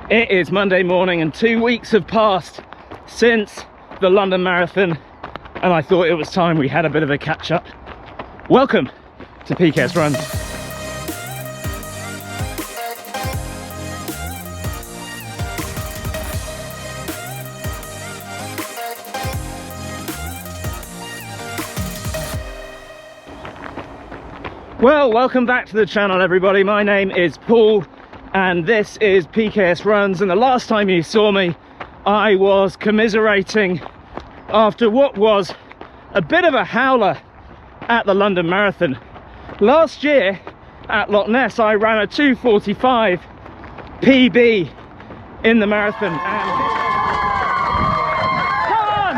It is Monday morning and 2 weeks have passed since the London Marathon, and I thought it was time we had a bit of a catch up. Welcome to PKS Runs. Well, welcome back to the channel, everybody. My name is Paul and this is PKS Runs, and the last time you saw me I was commiserating after what was a bit of a howler at the London Marathon. Last year at Loch Ness I ran a 2:45 PB in the marathon, and come on!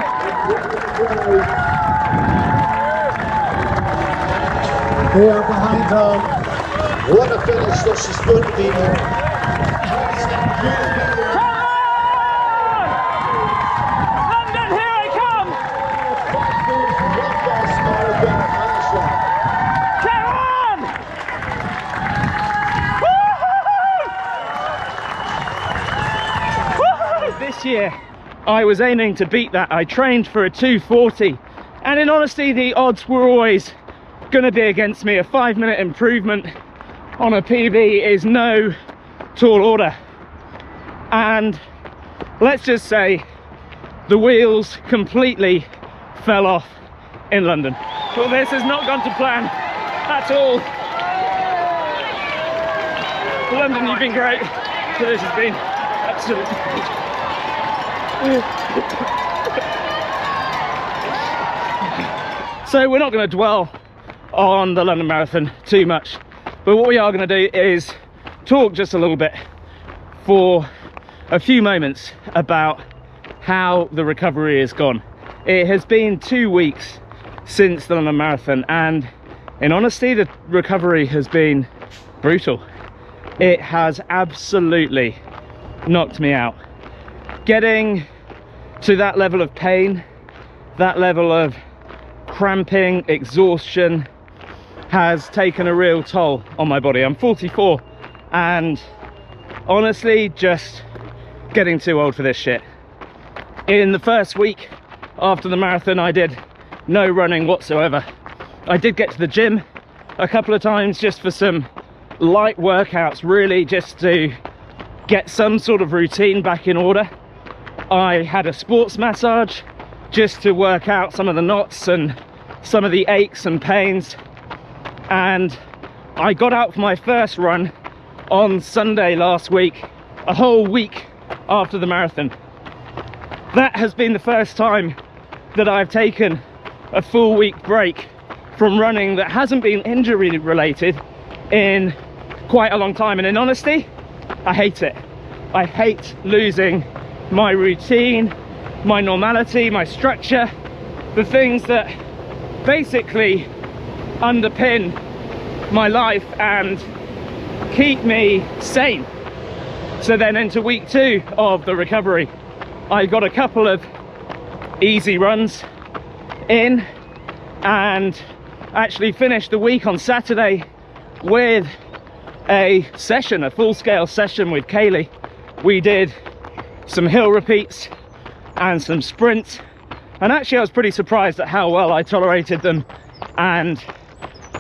Here behind her, what a finish that she's going to be in. Come on! London, here I come! Come on! Woo-hoo! This year I was aiming to beat that. I trained for a 2:40, and in honesty the odds were always going to be against me. A 5-minute improvement on a PB is no tall order, and let's just say the wheels completely fell off in London. Well, this has not gone to plan at all. London, you've been great, but this has been absolutely so we're not going to dwell on the London Marathon too much, but what we are going to do is talk just a little bit for a few moments about how the recovery has gone. It has been 2 weeks since the London Marathon, and in honesty the recovery has been brutal. It has absolutely knocked me out. Getting to that level of pain, that level of cramping, exhaustion, has taken a real toll on my body. I'm 44 and honestly just getting too old for this shit. In the first week after the marathon I did no running whatsoever. I did get to the gym a couple of times just for some light workouts, really just to get some sort of routine back in order. I had a sports massage just to work out some of the knots and some of the aches and pains, and I got out for my first run on Sunday last week, a whole week after the marathon. That has been the first time that I've taken a full week break from running that hasn't been injury related in quite a long time, and in honesty I hate it. I hate losing my routine, my normality, my structure, the things that basically underpin my life and keep me sane. So then into week 2 of the recovery I got a couple of easy runs in and actually finished the week on Saturday with a session, a full-scale session with Kaylee. We did some hill repeats and some sprints, and actually I was pretty surprised at how well I tolerated them and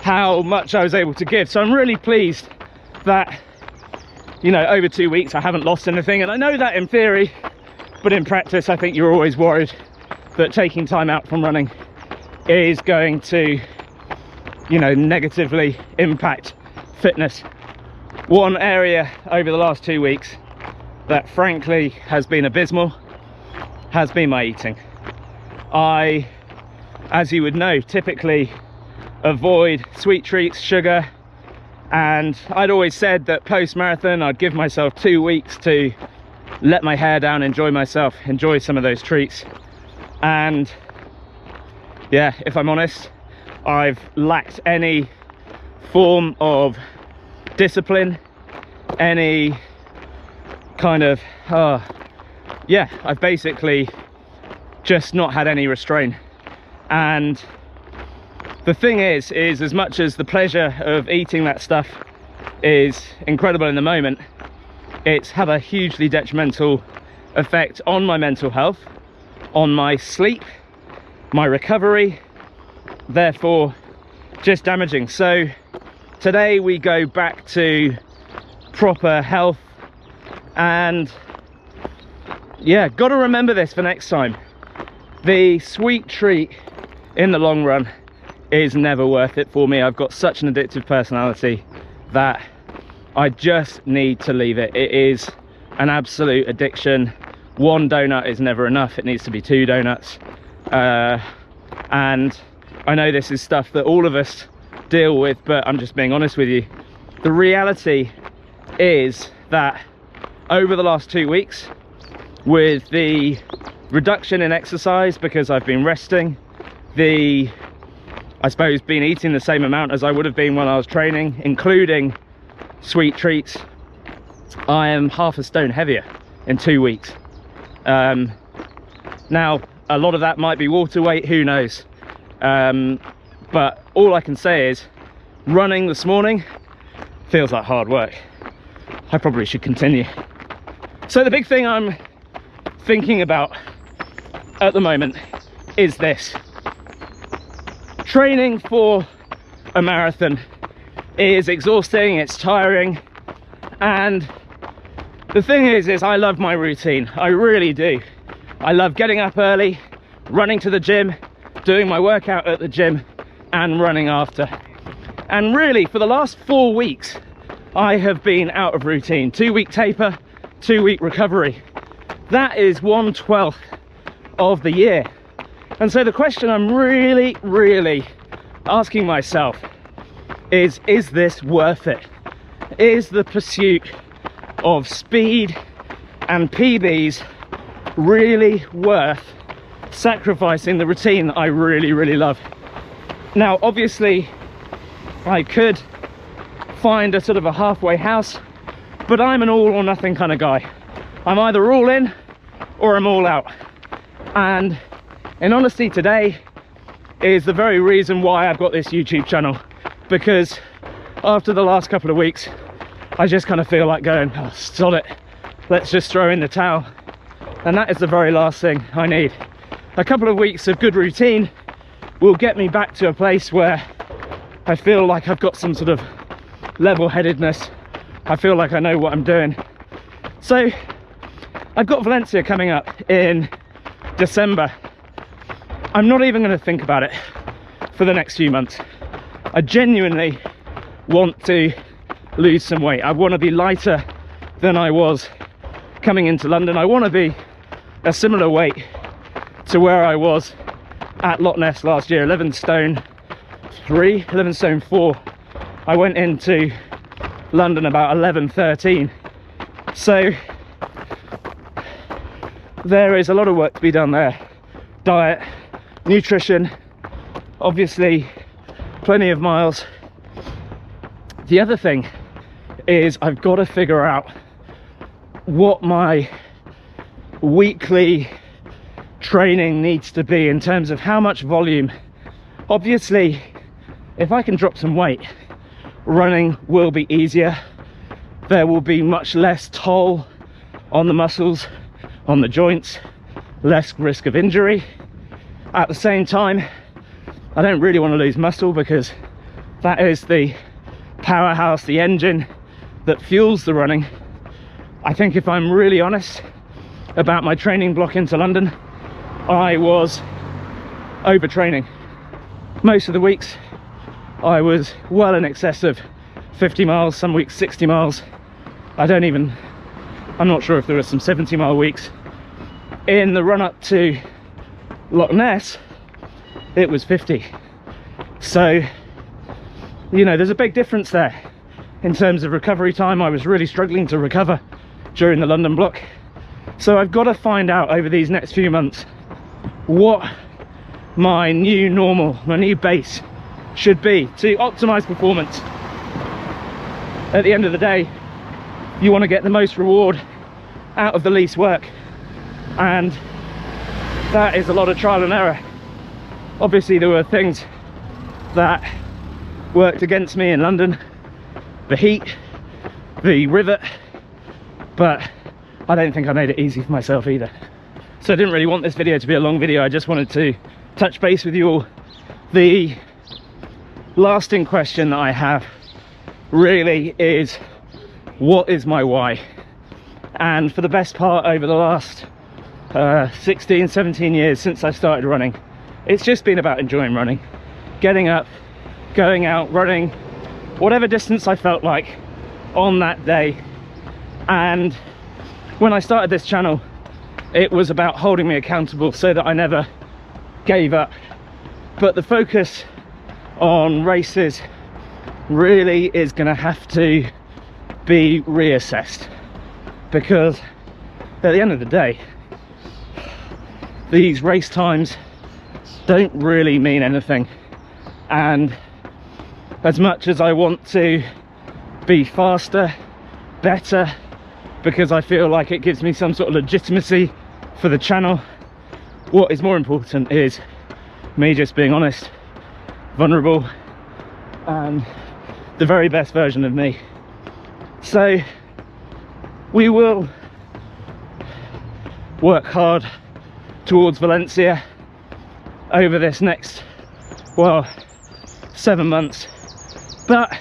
how much I was able to give. So I'm really pleased that, you know, over 2 weeks I haven't lost anything. And I know that in theory, but in practice I think you're always worried that taking time out from running is going to, you know, negatively impact fitness. One area over the last 2 weeks that frankly has been abysmal has been my eating. I, as you would know, typically avoid sweet treats, sugar, and I'd always said that post-marathon I'd give myself 2 weeks to let my hair down, enjoy myself, enjoy some of those treats. And yeah, if I'm honest, I've lacked any form of discipline, any kind of yeah, I've basically just not had any restraint. And the thing is as much as the pleasure of eating that stuff is incredible in the moment, It's had a hugely detrimental effect on my mental health, on my sleep, my recovery, therefore just damaging. So today we go back to proper health, and yeah, got to remember this for next time. The sweet treat in the long run is never worth it for me. I've got such an addictive personality that I just need to leave it. It is an absolute addiction. One donut is never enough. It needs to be 2 donuts. And I know this is stuff that all of us deal with, but I'm just being honest with you. The reality is that over the last 2 weeks, with the reduction in exercise because I've been resting, I suppose been eating the same amount as I would have been when I was training, including sweet treats, I am half a stone heavier in 2 weeks. Now a lot of that might be water weight, who knows, but all I can say is running this morning feels like hard work. I probably should continue. So the big thing I'm thinking about at the moment is this: training for a marathon is exhausting, it's tiring, and the thing is I love my routine. I really do. I love getting up early, running to the gym, doing my workout at the gym, and running after. And really, for the last 4 weeks, I have been out of routine. 2-week taper, 2-week recovery. That is 1/12 of the year. And so the question I'm really asking myself is this worth it? Is the pursuit of speed and PBs really worth sacrificing the routine that I really love? Now, obviously, I could find a sort of a halfway house, but I'm an all or nothing kind of guy. I'm either all in or I'm all out. And in honesty, today is the very reason why I've got this YouTube channel, because after the last couple of weeks, I just kind of feel like going, oh, sod it, let's just throw in the towel. And that is the very last thing I need. A couple of weeks of good routine will get me back to a place where I feel like I've got some sort of level-headedness. I feel like I know what I'm doing. So I've got Valencia coming up in December. I'm not even going to think about it for the next few months. I genuinely want to lose some weight. I want to be lighter than I was coming into London. I want to be a similar weight to where I was at Loch Ness last year, 11 stone 3, 11 stone 4. I went into London about 11-13. So there is a lot of work to be done there. Diet, nutrition, obviously plenty of miles. The other thing is I've got to figure out what my weekly training needs to be in terms of how much volume. Obviously, if I can drop some weight, running will be easier. There will be much less toll on the muscles, on the joints, less risk of injury. At the same time, I don't really want to lose muscle, because that is the powerhouse, the engine that fuels the running. I think if I'm really honest about my training block into London, I was overtraining. Most of the weeks I was well in excess of 50 miles, some weeks 60 miles. I'm not sure if there were some 70-mile weeks. In the run up to Loch Ness, it was 50. So, you know, there's a big difference there in terms of recovery time. I was really struggling to recover during the London block. So I've got to find out over these next few months what my new normal, my new base should be to optimize performance. At the end of the day, you want to get the most reward out of the least work, and that is a lot of trial and error. Obviously there were things that worked against me in London: the heat, the rivet, but I don't think I made it easy for myself either. So I didn't really want this video to be a long video. I just wanted to touch base with you all. The lasting question that I have really is, what is my why? And for the best part over the last 16, 17 years since I started running, it's just been about enjoying running, getting up, going out, running whatever distance I felt like on that day. And when I started this channel, it was about holding me accountable so that I never gave up. But the focus on races really is going to have to be reassessed, because at the end of the day, these race times don't really mean anything. And as much as I want to be faster, better, because I feel like it gives me some sort of legitimacy for the channel, what is more important is me just being honest, vulnerable, and the very best version of me. So we will work hard towards Valencia over this next, well, 7 months, but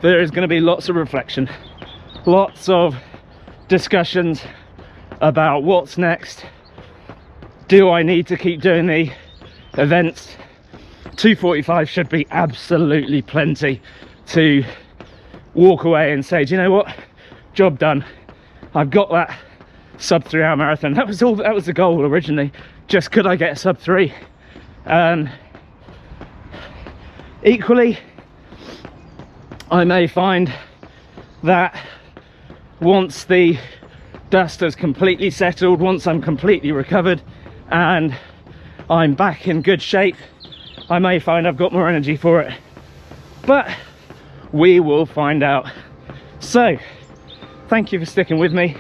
there is going to be lots of reflection, lots of discussions about what's next. Do I need to keep doing the events? 2:45 should be absolutely plenty to walk away and say, do you know what, job done, I've got that sub 3 hour marathon. That was the goal originally, just could I get a sub 3? Equally, I may find that once the dust has completely settled, once I'm completely recovered and I'm back in good shape, I may find I've got more energy for it, but we will find out. So thank you for sticking with me.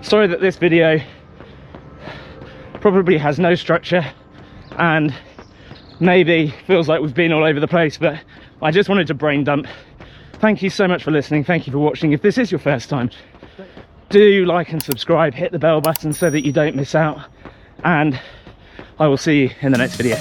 Sorry that this video probably has no structure and maybe feels like we've been all over the place, but I just wanted to brain dump. Thank you so much for listening. Thank you for watching. If this is your first time, do like and subscribe, hit the bell button so that you don't miss out, and I will see you in the next video.